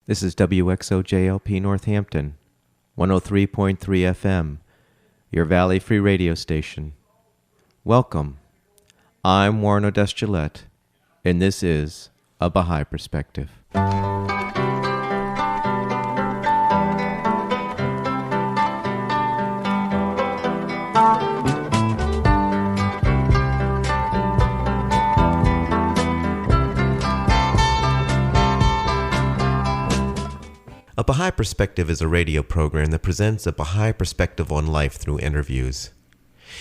This is WXOJLP Northampton, 103.3 FM, your Valley Free radio station. Welcome. I'm Warren Odess-Gillette, and this is A Baha'i Perspective. A Baha'i Perspective is a radio program that presents a Baha'i perspective on life through interviews.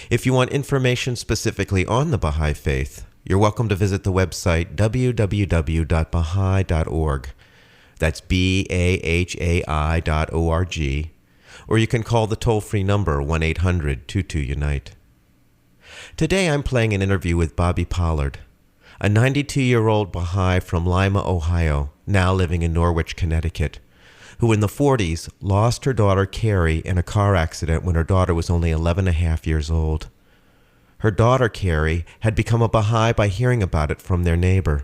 If you want information specifically on the Baha'i Faith, you're welcome to visit the website www.baha'i.org. That's BAHAI.org. Or you can call the toll-free number 1-800-22-UNITE. Today I'm playing an interview with Bobbie Pollard, a 92-year-old Baha'i from Lima, Ohio, now living in Norwich, Connecticut, who in the 40s lost her daughter Carrie in a car accident when her daughter was only 11 and a half years old. Her daughter Carrie had become a Baha'i by hearing about it from their neighbor.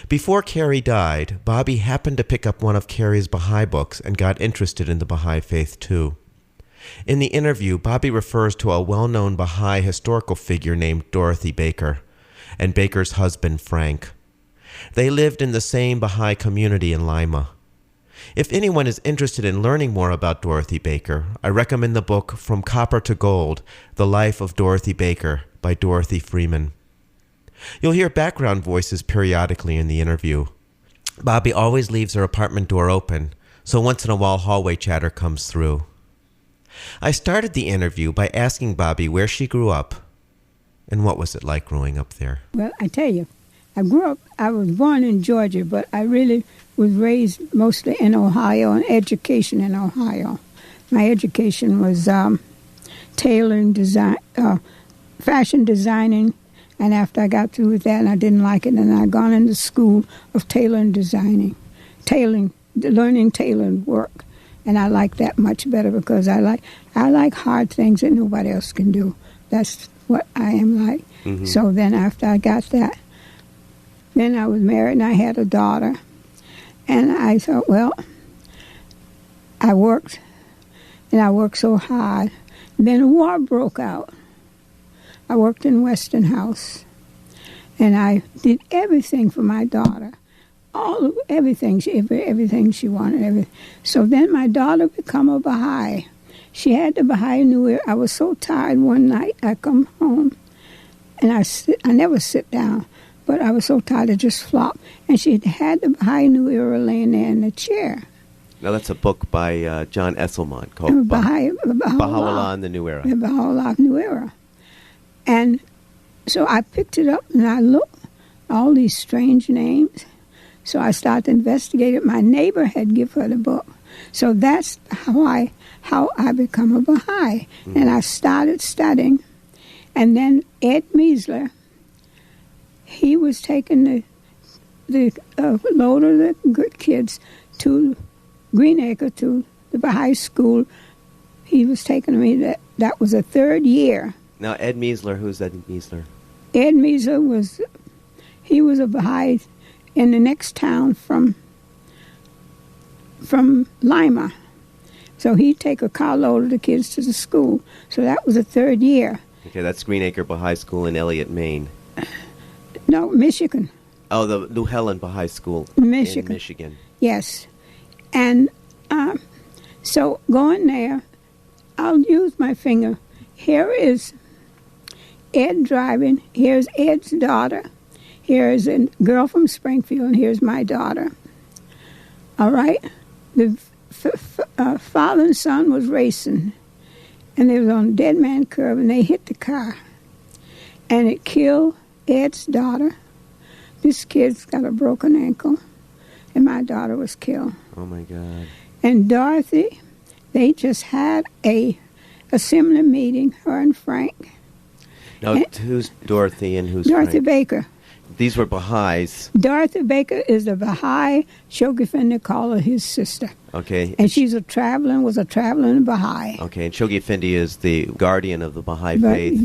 Before Carrie died, Bobbie happened to pick up one of Carrie's Baha'i books and got interested in the Baha'i faith too. In the interview, Bobbie refers to a well-known Baha'i historical figure named Dorothy Baker and Baker's husband Frank. They lived in the same Baha'i community in Lima. If anyone is interested in learning more about Dorothy Baker, I recommend the book From Copper to Gold, The Life of Dorothy Baker by Dorothy Freeman. You'll hear background voices periodically in the interview. Bobbie always leaves her apartment door open, so once in a while hallway chatter comes through. I started the interview by asking Bobbie where she grew up and what was it like growing up there. Well, I tell you, I was born in Georgia, but I really was raised mostly in Ohio and education in Ohio. My education was tailoring, design, fashion designing, and after I got through with that and I didn't like it, and I gone into school of tailoring, designing, learning tailoring work, and I like that much better because I like hard things that nobody else can do. That's what I am like. Mm-hmm. So then after I got that, then I was married and I had a daughter. And I thought, well, I worked, and I worked so hard. And then a war broke out. I worked in Westinghouse, and I did everything for my daughter, everything she wanted. So then my daughter became a Baha'i. She had the Baha'i New Year. I was so tired one night. I come home, and I never sit down. But I was so tired I just flopped. And she had the Baha'i New Era laying there in the chair. Now that's a book by John Esselman called Baha'u'llah and the New Era. The Baha'u'llah New Era. And so I picked it up and I looked, all these strange names. So I started to investigate it. My neighbor had given her the book. So that's how I become a Baha'i. Mm-hmm. And I started studying. And then Ed Meisler, he was taking the load of the good kids to Greenacre, to the Baha'i school. He was taking me, that was the third year. Now, Ed Meisler, who's Ed Meisler? Ed Meisler was a Baha'i in the next town from Lima. So he'd take a carload of the kids to the school. So that was the third year. Okay, that's Greenacre Baha'i School in Elliott, Maine. No, Michigan. Oh, the New Helen Baha'i School Michigan. In Michigan. Yes. And so going there, I'll use my finger. Here is Ed driving. Here's Ed's daughter. Here's a girl from Springfield, and here's my daughter. All right? The father and son was racing, and they was on a dead man curve, and they hit the car. And it killed Ed's daughter. This kid's got a broken ankle, and my daughter was killed. Oh, my God. And Dorothy, they just had a similar meeting, her and Frank. Now, who's Dorothy and who's Dorothy Frank? Baker. These were Baha'is. Dorothy Baker is a Baha'i. Shoghi Effendi called her his sister. Okay. And was a traveling Baha'i. Okay, and Shoghi Effendi is the guardian of the Baha'i faith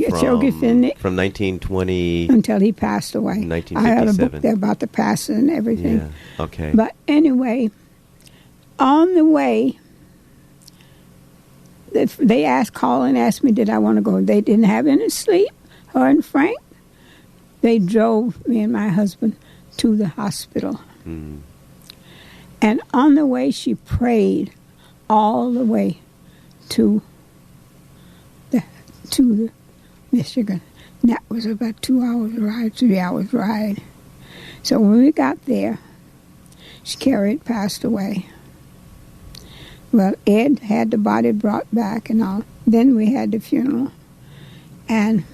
from 1920... Until he passed away. 1957. I had a book there about the passing and everything. Yeah, okay. But anyway, On the way, they called and asked me, did I want to go? They didn't have any sleep, her and Frank. They drove me and my husband to the hospital. Mm. And on the way, she prayed all the way to the Michigan. And that was about 2 hours ride, 3 hours ride. So when we got there, Carrie passed away. Well, Ed had the body brought back and all. Then we had the funeral. And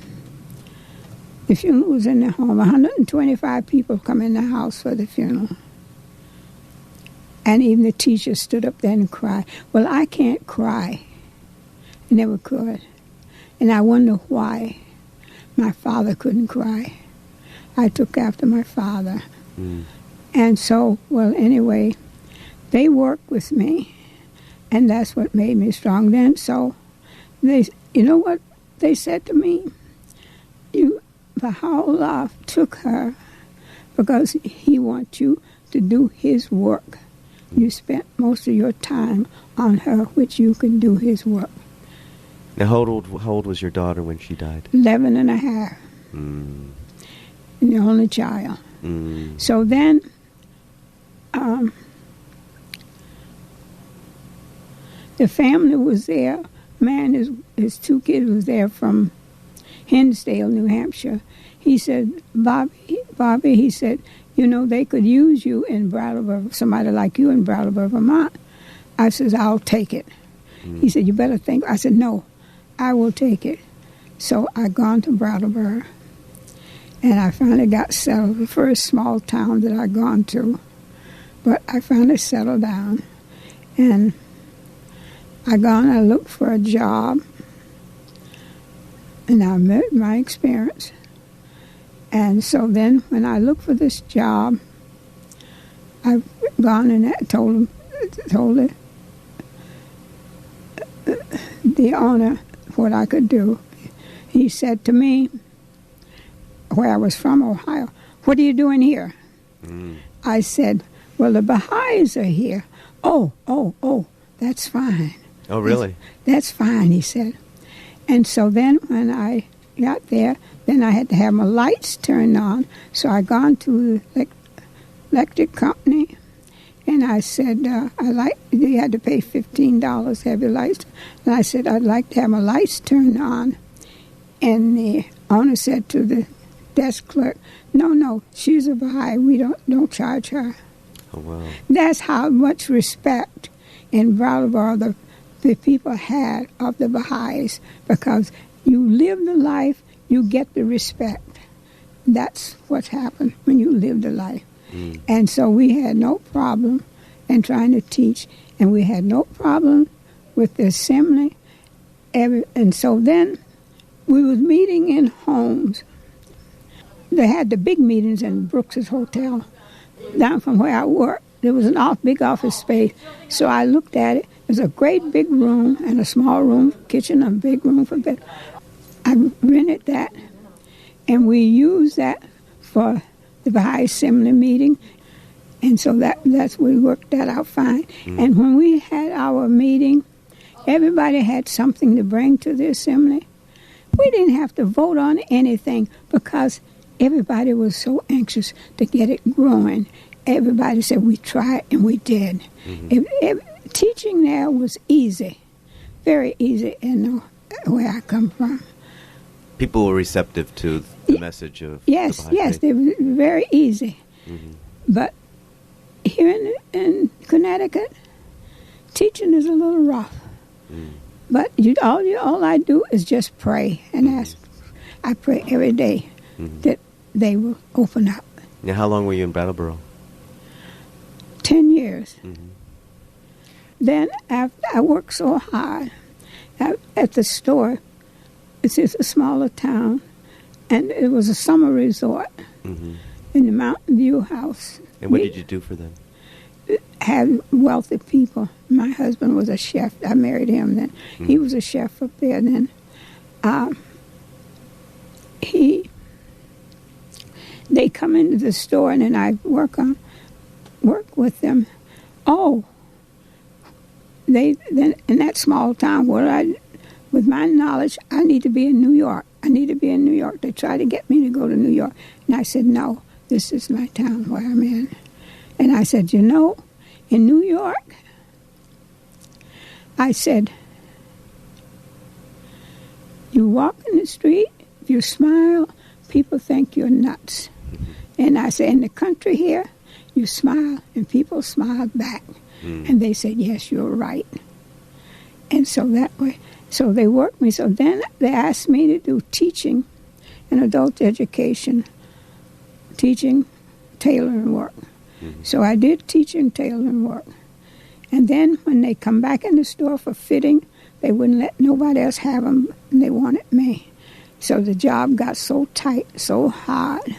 the funeral was in the home. 125 people come in the house for the funeral. And even the teacher stood up there and cried. Well, I can't cry. I never could. And I wonder why my father couldn't cry. I took after my father. Mm. And so, well, anyway, they worked with me. And that's what made me strong then. So, you know what they said to me? Baha'u'llah took her because he wants you to do his work. You spent most of your time on her, which you can do his work. Now, how old was your daughter when she died? 11 and a half. Mm. And the only child. Mm. So then, the family was there. Man, his two kids was there from Hinsdale, New Hampshire. He said, Bobbie, he said, you know, they could use you in Brattleboro, somebody like you in Brattleboro, Vermont. I said, I'll take it. Mm. He said, you better think. I said, no, I will take it. So I gone to Brattleboro, and I finally got settled. The first small town that I gone to, but I finally settled down. And I looked for a job, and I met my experience. And so then when I looked for this job, I've gone and told the owner what I could do. He said to me, where I was from, Ohio, what are you doing here? Mm. I said, well, the Baha'is are here. Oh, that's fine. Oh, really? That's fine, he said. And so then when I got there, then I had to have my lights turned on. So I gone to the electric company, and I said, you had to pay $15 to have your lights. And I said, I'd like to have my lights turned on. And the owner said to the desk clerk, no, she's a Baha'i. We don't charge her. Oh, wow. That's how much respect in Brattleboro the people had of the Baha'is, because you live the life, you get the respect. That's what happened when you live the life. Mm. And so we had no problem in trying to teach, and we had no problem with the assembly. And so then we was meeting in homes. They had the big meetings in Brooks's Hotel down from where I worked. There was a big office space. So I looked at it. There's a great big room and a small room, kitchen, a big room for bed. I rented that, and we used that for the Baha'i Assembly meeting. And so we worked that out fine. Mm. And when we had our meeting, everybody had something to bring to the assembly. We didn't have to vote on anything because everybody was so anxious to get it growing. Everybody said we tried, and we did. Mm-hmm. Teaching there was easy, very easy in where I come from. People were receptive to the message of yes, the Baha'i Faith. They were very easy. Mm-hmm. But here in Connecticut, teaching is a little rough. Mm. But all I do is just pray and ask. I pray every day that they will open up. Now, how long were you in Brattleboro? 10 years. Mm-hmm. Then after I worked so hard at the store, it's just a smaller town, and it was a summer resort in the Mountain View House. And what did you do for them? Had wealthy people. My husband was a chef. I married him then. Mm-hmm. He was a chef up there then. They come into the store, and then I work with them. Oh, then in that small town, with my knowledge, I need to be in New York. I need to be in New York. They tried to get me to go to New York. And I said, no, this is my town where I'm in. And I said, in New York, I said, you walk in the street, if you smile, people think you're nuts. And I said, in the country here, you smile, and people smile back. And they said, yes, you're right. And so that way, so they worked me. So then they asked me to do teaching and adult education, teaching tailoring work. So I did teaching tailoring work. And then when they come back in the store for fitting, they wouldn't let nobody else have them, and they wanted me. So the job got so tight, so hard.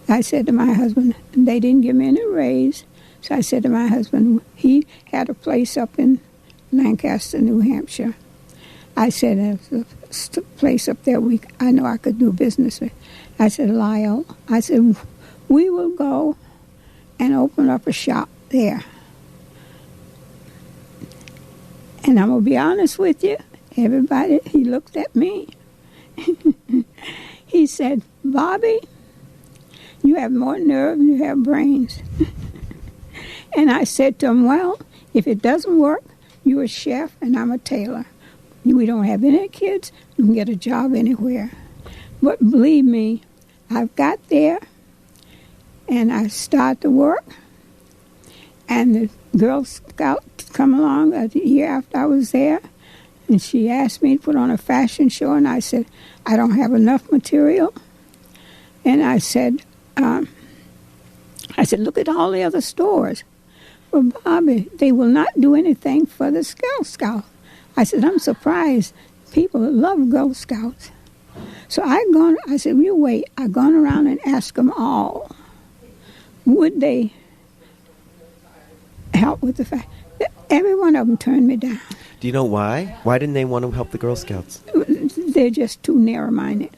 I said to my husband, and they didn't give me any raise. So I said to my husband, he had a place up in Lancaster, New Hampshire. I said, there's a place up there I know I could do business with. I said, Lyle, I said, we will go and open up a shop there. And I'm going to be honest with you, everybody, he looked at me. He said, Bobbie, you have more nerve than you have brains. And I said to him, well, if it doesn't work, you're a chef and I'm a tailor. We don't have any kids. You can get a job anywhere. But believe me, I've got there and I started to work. And the Girl Scout come along a year after I was there. And she asked me to put on a fashion show. And I said, I don't have enough material. And I said, look at all the other stores. Well, Bobbie, they will not do anything for the Girl Scout. I said, I'm surprised. People love Girl Scouts. So I said, you wait. I've gone around and asked them all, would they help with the fact. Every one of them turned me down. Do you know why? Why didn't they want to help the Girl Scouts? They're just too narrow-minded.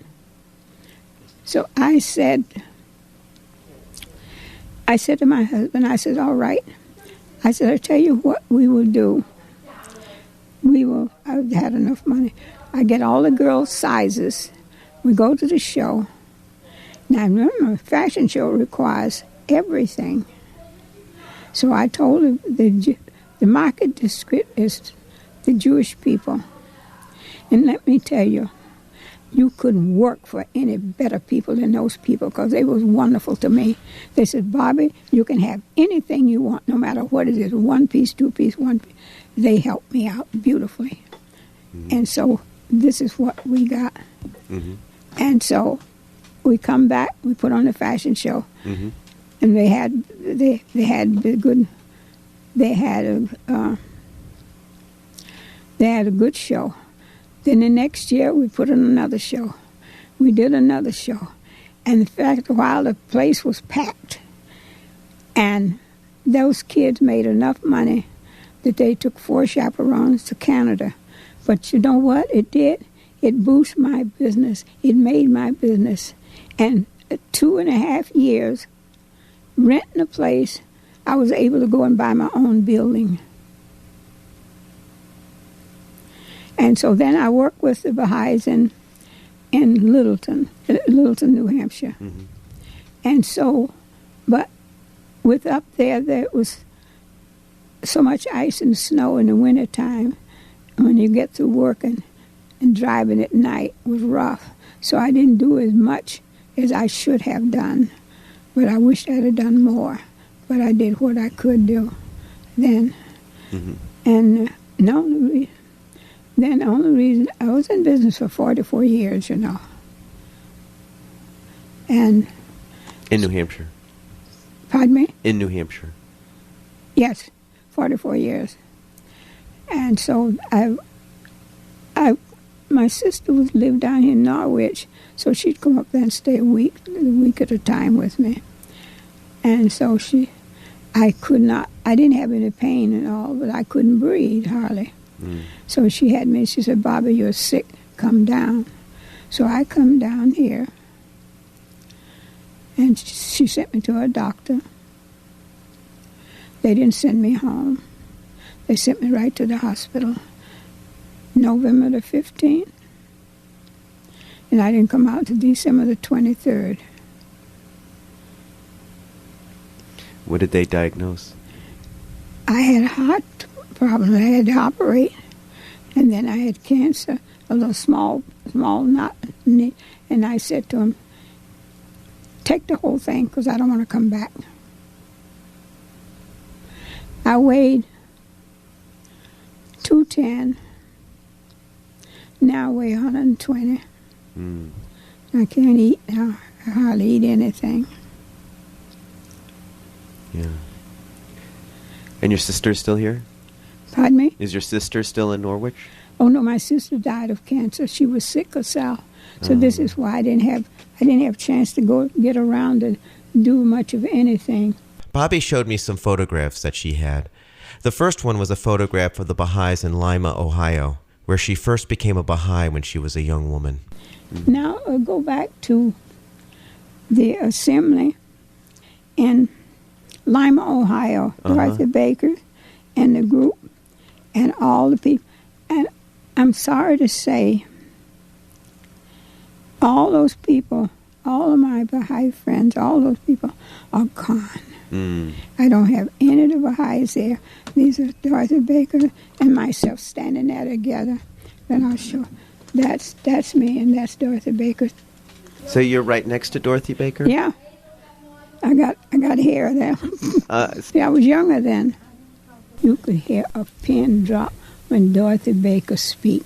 So I said to my husband, I said, all right. I said, I'll tell you what we will do. I've had enough money. I get all the girls' sizes. We go to the show. Now, remember, a fashion show requires everything. So I told him the market district is the Jewish people. And let me tell you, you couldn't work for any better people than those people because they was wonderful to me. They said, Bobbie, you can have anything you want, no matter what it is, one piece, two piece, one piece. They helped me out beautifully. Mm-hmm. And so this is what we got. Mm-hmm. And so we come back, we put on the fashion show. Mm-hmm. And they had a good show. Then the next year, we put on another show. We did another show. And in fact, while the place was packed, and those kids made enough money that they took 4 chaperones to Canada. But you know what it did? It boosted my business. It made my business. And 2.5 years, renting a place, I was able to go and buy my own building. And so then I worked with the Baha'is in Littleton, New Hampshire. Mm-hmm. And so, but with up there was so much ice and snow in the wintertime. When you get through working and driving at night was rough. So I didn't do as much as I should have done. But I wish I'd have done more. But I did what I could do then. Mm-hmm. And the only reason I was in business for 44 years, you know. And in New Hampshire. Pardon me? In New Hampshire. Yes, 44 years. And so my sister lived down here in Norwich, so she'd come up there and stay a week at a time with me. And so I didn't have any pain and all, but I couldn't breathe hardly. Mm. So she said, Bobbie, you're sick, come down. So I come down here, and she sent me to a doctor. They didn't send me home. They sent me right to the hospital. November the 15th. And I didn't come out until December the 23rd. What did they diagnose? I had a heart problem. I had to operate. And then I had cancer, a little small knot. And I said to him, take the whole thing because I don't want to come back. I weighed 210. Now I weigh 120. I can't eat now. I hardly eat anything. Yeah. And your sister's still here? Pardon me? Is your sister still in Norwich? Oh no, my sister died of cancer. She was sick herself. So this is why I didn't have a chance to go get around to do much of anything. Bobbie showed me some photographs that she had. The first one was a photograph of the Baha'is in Lima, Ohio, where she first became a Baha'i when she was a young woman. Now I'll go back to the assembly in Lima, Ohio. Dorothy Baker and the group and all the people. And I'm sorry to say, all those people, all of my Baha'i friends, all those people are gone. I don't have any of the Baha'is there. These are Dorothy Baker and myself standing there together. And I'll show. That's me, and that's Dorothy Baker. So you're right next to Dorothy Baker? Yeah. I got hair there. See, I was younger then. You could hear a pin drop when Dorothy Baker speak.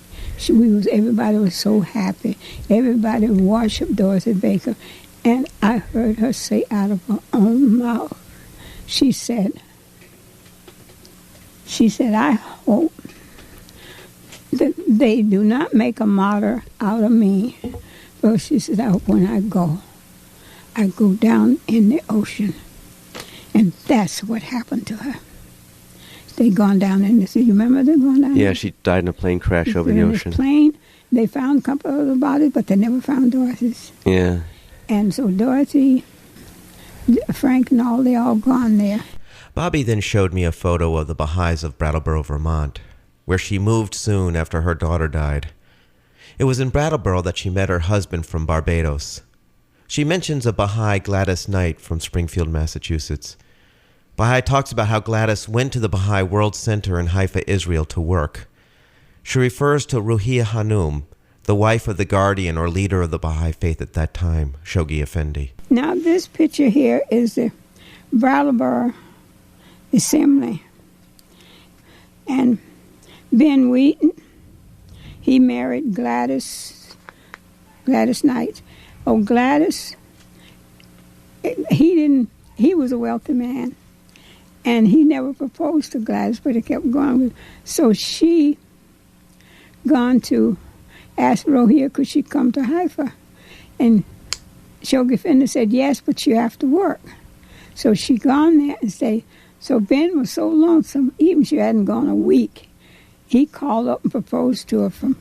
Everybody was so happy. Everybody worshipped Dorothy Baker. And I heard her say out of her own mouth, she said, I hope that they do not make a martyr out of me. Well, she said, I hope when I go down in the ocean. And that's what happened to her. They gone down in the sea. You remember they gone down? Yeah, she died in a plane crash over the ocean. Plane. They found a couple of the bodies, but they never found Dorothy's. Yeah. And so Dorothy, Frank and all, they all gone there. Bobbie then showed me a photo of the Baha'is of Brattleboro, Vermont, where she moved soon after her daughter died. It was in Brattleboro that she met her husband from Barbados. She mentions a Baha'i, Gladys Knight, from Springfield, Massachusetts. Baha'i talks about how Gladys went to the Baha'i World Center in Haifa, Israel, to work. She refers to Ruhiya Hanum, the wife of the guardian or leader of the Baha'i Faith at that time, Shoghi Effendi. Now this picture here is the Brattleboro Assembly. And Ben Wheaton, he married Gladys Knight. Oh, Gladys, he was a wealthy man. And he never proposed to Gladys, but he kept going with. So she gone to ask Rohia, could she come to Haifa? And Shoghi Effendi said, yes, but you have to work. So she gone there and stayed. So Ben was so lonesome, even she hadn't gone a week. He called up and proposed to her from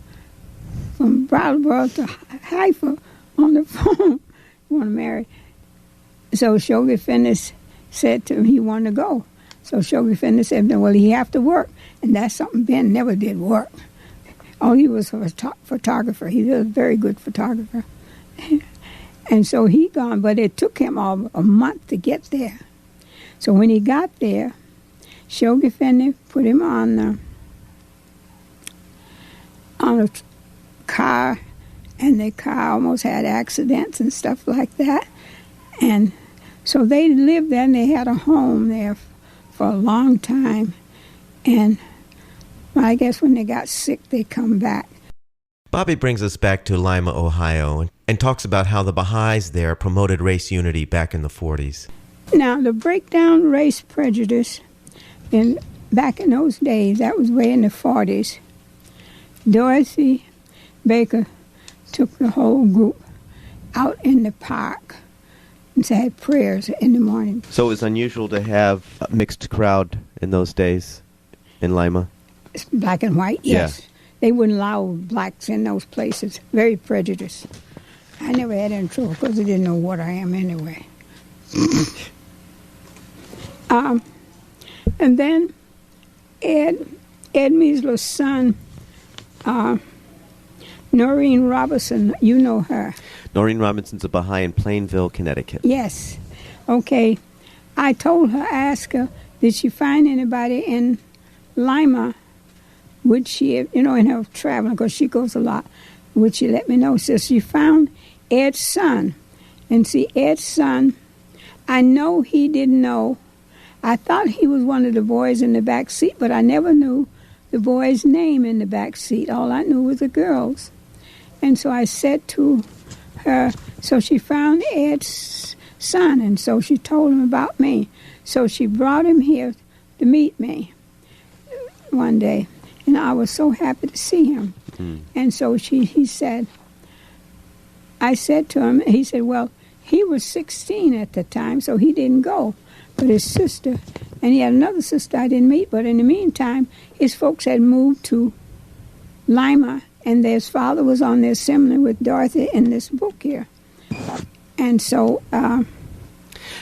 Brattleboro to Haifa on the phone. Want to marry. So Shoghi Effendi said to him he wanted to go. So Shoghi Effendi said, well, he have to work. And that's something Ben never did, work. Oh, he was a photographer. He was a very good photographer. And so he gone, but it took him all a month to get there. So when he got there, Shoghi Effendi put him on a car, and the car almost had accidents and stuff like that. And so they lived there, and they had a home there for a long time. And I guess when they got sick, they come back. Bobbie brings us back to Lima, Ohio, and talks about how the Baha'is there promoted race unity back in the 40s. Now, to break down race prejudice, back in those days, that was way in the 40s, Dorothy Baker took the whole group out in the park and had prayers in the morning. So it was unusual to have a mixed crowd in those days in Lima? It's black and white, yes. Yeah. They wouldn't allow blacks in those places. Very prejudiced. I never had any trouble because they didn't know what I am anyway. And then Ed Measler's son, Noreen Robinson, you know her. Noreen Robinson's a Baha'i in Plainville, Connecticut. Yes. Okay. I told her, ask her, did she find anybody in Lima? Would she, in her traveling, because she goes a lot, would she let me know? So she found Ed's son. And see, Ed's son, I know he didn't know. I thought he was one of the boys in the back seat, but I never knew the boy's name in the back seat. All I knew was the girls. And so I said to her, so she found Ed's son, and so she told him about me. So she brought him here to meet me one day, and I was so happy to see him. And so he said, I said to him, he said, well, he was 16 at the time, so he didn't go. But his sister, and he had another sister I didn't meet, but in the meantime, his folks had moved to Lima, and his father was on the assembly with Dorothy in this book here. And so...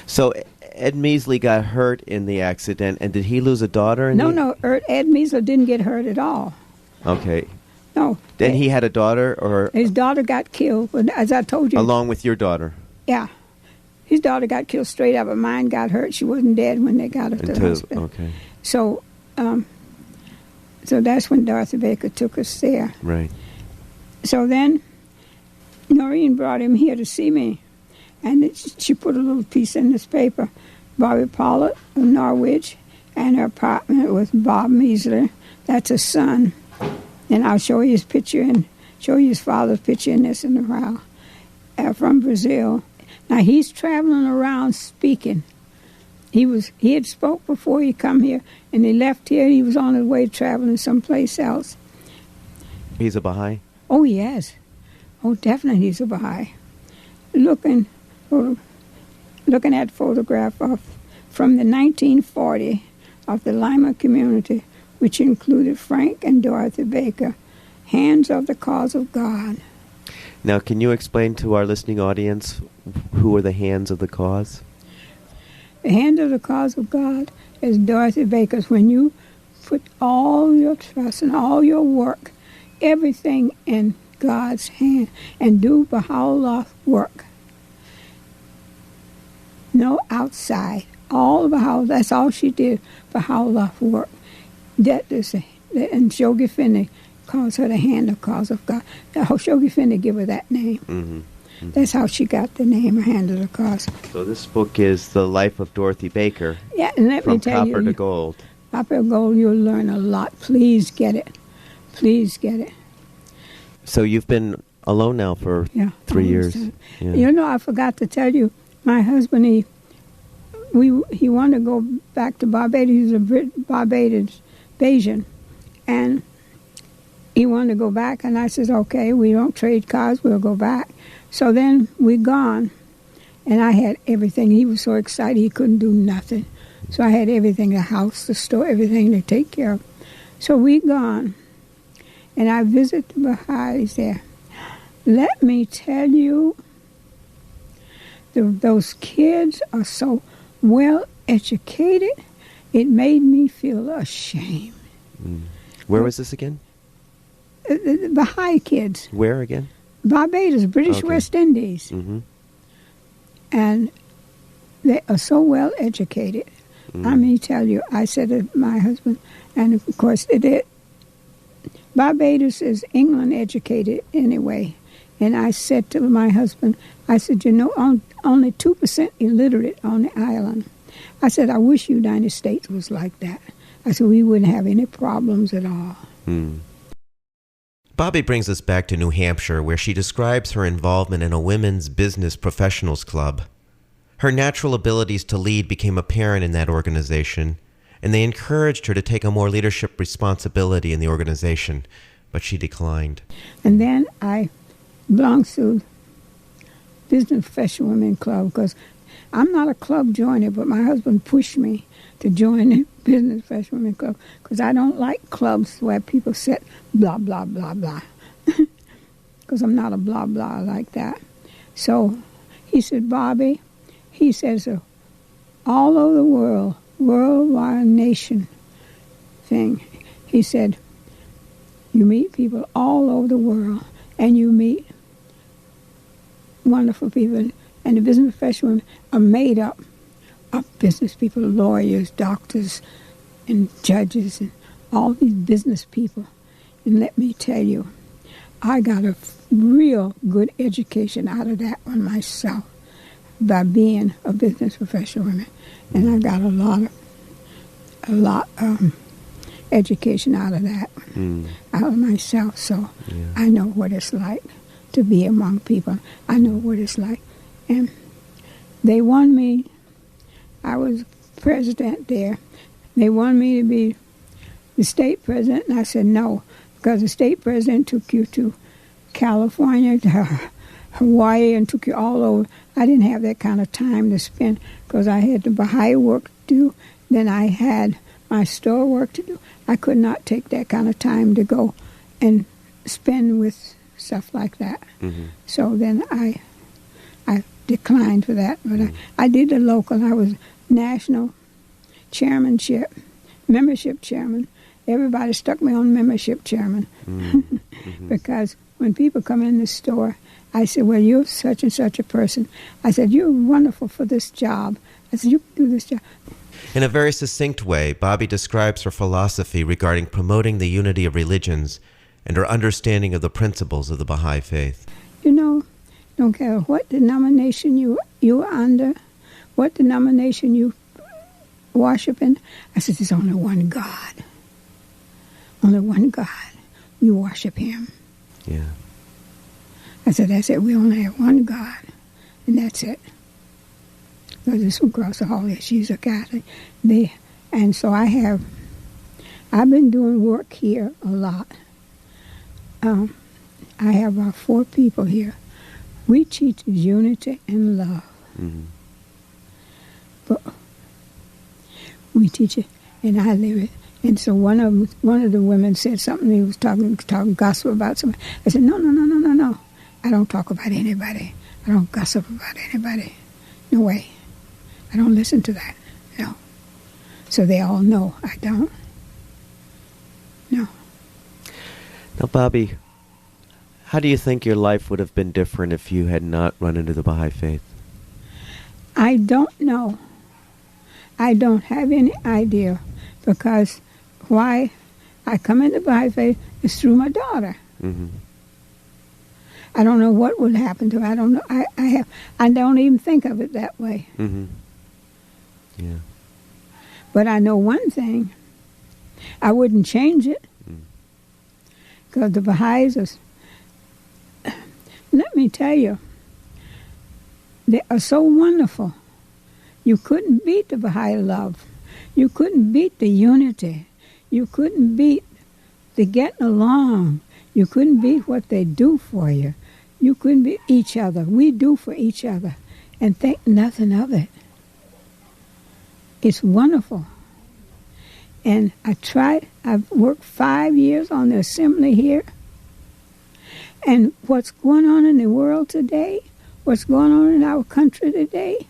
So Ed Measley got hurt in the accident, and did he lose a daughter? No, Ed Measler didn't get hurt at all. Okay. No. Then he had a daughter, or... His daughter got killed, but as I told you... Along with your daughter? Yeah. His daughter got killed straight up, but mine got hurt. She wasn't dead when they got her to the hospital. Okay. So that's when Dorothy Baker took us there. Right. So then Noreen brought him here to see me, and she put a little piece in this paper. Bobbie Pollard of Norwich, and her partner was Bob Measler. That's his son. And I'll show you his picture and show you his father's picture in this in a while. From Brazil. Now he's traveling around speaking. He had spoke before he come here, and he left here. He was on his way traveling someplace else. He's a Baha'i? Oh, yes. Oh, definitely he's a Baha'i. Looking at photograph from the 1940 of the Lima community, which included Frank and Dorothy Baker, Hands of the Cause of God. Now, can you explain to our listening audience who are the Hands of the Cause? The Hand of the Cause of God is Dorothy Baker's. When you put all your trust and all your work, everything in God's hand, and do Baha'u'llah work. No outside. All Baha'u'llah, that's all she did, Baha'u'llah work. That is, and Shoghi Finney calls her the Hand of Cause of God. Shoghi Finney give her that name. Mm-hmm. Mm-hmm. That's how she got the name, Hand of the Cause. So this book is The Life of Dorothy Baker. Yeah, and let me tell you. From Copper to Gold. Copper to Gold, you'll learn a lot. Please get it. Please get it. So you've been alone now for 3 years. Yeah. I forgot to tell you, my husband, he wanted to go back to Barbados. He's a Barbados Bayesian. And he wanted to go back, and I said, okay, we don't trade cars, we'll go back. So then we gone, and I had everything. He was so excited he couldn't do nothing. So I had everything, the house, the store, everything to take care of. So we gone, and I visit the Baha'is there. Let me tell you, those kids are so well educated, it made me feel ashamed. Where was this again? The Baha'i kids. Where again? Barbados, British West Indies. Mm-hmm. And they are so well educated. I mean, tell you, I said to my husband, and of course it did. Barbados is England educated anyway. And I said to my husband, I said, only 2% illiterate on the island. I said, I wish the United States was like that. I said, we wouldn't have any problems at all. Bobbie brings us back to New Hampshire, where she describes her involvement in a women's business professionals club. Her natural abilities to lead became apparent in that organization, and they encouraged her to take a more leadership responsibility in the organization, but she declined. And then I belonged to Business Professional Women Club, because I'm not a club joiner, but my husband pushed me to join the Business Professional Women Club, because I don't like clubs where people sit blah, blah, blah, blah, because I'm not a blah, blah like that. So he said, Bobbie, he says, all over the world, worldwide nation, thing. He said, you meet people all over the world, and you meet wonderful people, and the business professionals are made up of business people, lawyers, doctors, and judges, and all these business people. And let me tell you, I got a real good education out of that one myself by being a business professional woman, and I got a lot education out of that, out of myself. So I know what it's like to be among people. I know what it's like, and they wanted me. I was president there. They wanted me to be the state president, and I said no, because the state president took you to California, to Hawaii, and took you all over. I didn't have that kind of time to spend because I had the Baha'i work to do. Then I had my store work to do. I could not take that kind of time to go and spend with stuff like that. So then I declined for that. But I did the local. I was national membership chairman. Everybody stuck me on membership chairman because when people come in the store, I said, well, you're such and such a person. I said, you're wonderful for this job. I said, you can do this job. In a very succinct way, Bobbie describes her philosophy regarding promoting the unity of religions and her understanding of the principles of the Baha'i Faith. You know, don't care what denomination you're under, what denomination you worship in. I said, there's only one God. Only one God. We worship him. Yeah. I said, that's it. We only have one God, and that's it. Because this one across the hall, she's a Catholic. And so I've been doing work here a lot. I have about 4 people here. We teach unity and love. But we teach it, and I live it. And so one of the women said something. He was talking gossip about somebody. I said, no. I don't talk about anybody. I don't gossip about anybody. No way. I don't listen to that. No. So they all know I don't. No. Now, Bobbie, how do you think your life would have been different if you had not run into the Baha'i Faith? I don't know. I don't have any idea, because why I come into Baha'i Faith is through my daughter. I don't know what would happen to her. I don't know. I don't even think of it that way. Yeah. But I know one thing. I wouldn't change it. Because the Baha'is are, let me tell you, they are so wonderful. You couldn't beat the Baha'i love. You couldn't beat the unity. You couldn't beat the getting along. You couldn't beat what they do for you. You couldn't beat each other. We do for each other and think nothing of it. It's wonderful. And I've worked 5 years on the assembly here. And what's going on in the world today, what's going on in our country today,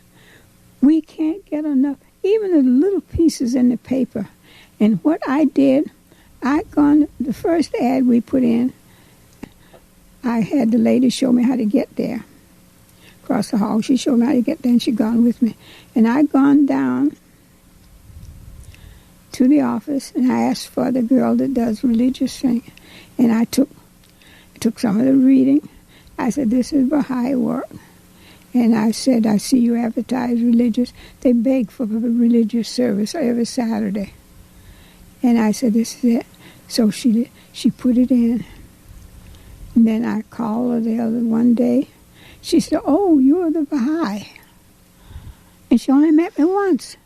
we can't get enough, even the little pieces in the paper. And what I did, the first ad we put in, I had the lady show me how to get there. Across the hall, she showed me how to get there, and she gone with me. And I gone down to the office, and I asked for the girl that does religious thing. And I took some of the reading. I said, this is Baha'i work. And I said, I see you advertise religious. They beg for a religious service every Saturday. And I said, this is it. So she put it in. And then I called her the other one day. She said, oh, you're the Baha'i. And she only met me once.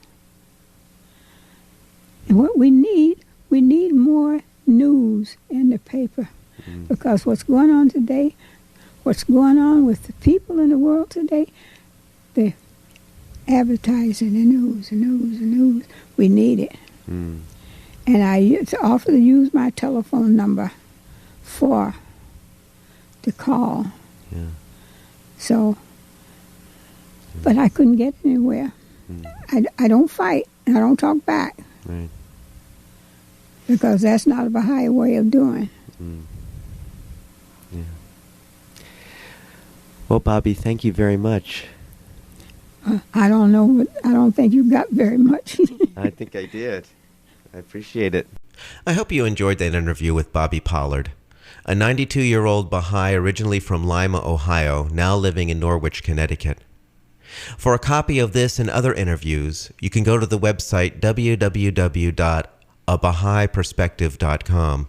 And what we need more news in the paper. Because what's going on today, what's going on with the people in the world today, they're advertising the news. We need it. And I offer to use my telephone number to call. Yeah. So, but I couldn't get anywhere. I don't fight. I don't talk back. Right. because that's not a Baha'i way of doing. Yeah. Well, Bobbie, thank you very much. I don't know, but I don't think you got very much. I think I did. I appreciate it. I hope you enjoyed that interview with Bobbie Pollard, a 92-year-old Baha'i originally from Lima, Ohio, now living in Norwich, Connecticut. For a copy of this and other interviews, you can go to the website www.abahaiperspective.com.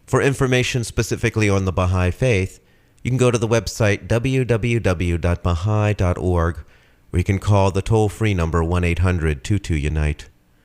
For information specifically on the Baha'i Faith, you can go to the website www.baha'i.org, or you can call the toll-free number 1-800-22-UNITE.